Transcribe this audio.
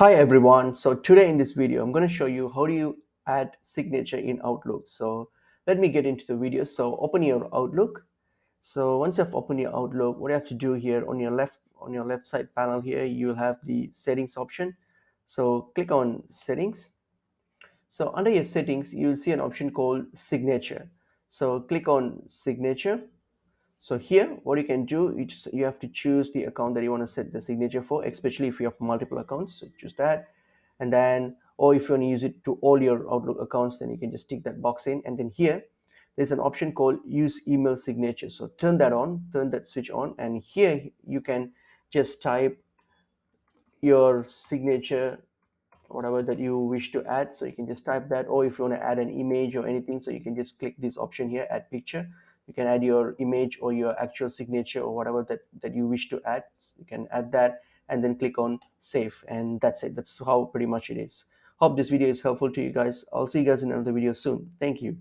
Hi everyone. So today in this video, I'm going to show you how do you add signature in Outlook. So let me get into the video. So open your Outlook. So once you've opened your Outlook, what you have to do here on your left side panel here, you'll have the settings option. So click on settings. So under your settings, you'll see an option called signature. So click on signature. So here, what you can do, you have to choose the account that you want to set the signature for, especially if you have multiple accounts. So choose that. And then, or if you want to use it to all your Outlook accounts, then you can just tick that box in. And then here, there's an option called use email signature. So turn that on, turn that switch on. And here you can just type your signature, whatever that you wish to add. So you can just type that, or if you want to add an image or anything, so you can just click this option here, add picture. You can add your image or your actual signature or whatever that you wish to add. You can add that and then click on save, and that's it. That's how pretty much it is. Hope this video is helpful to you guys. I'll see you guys in another video soon. Thank you.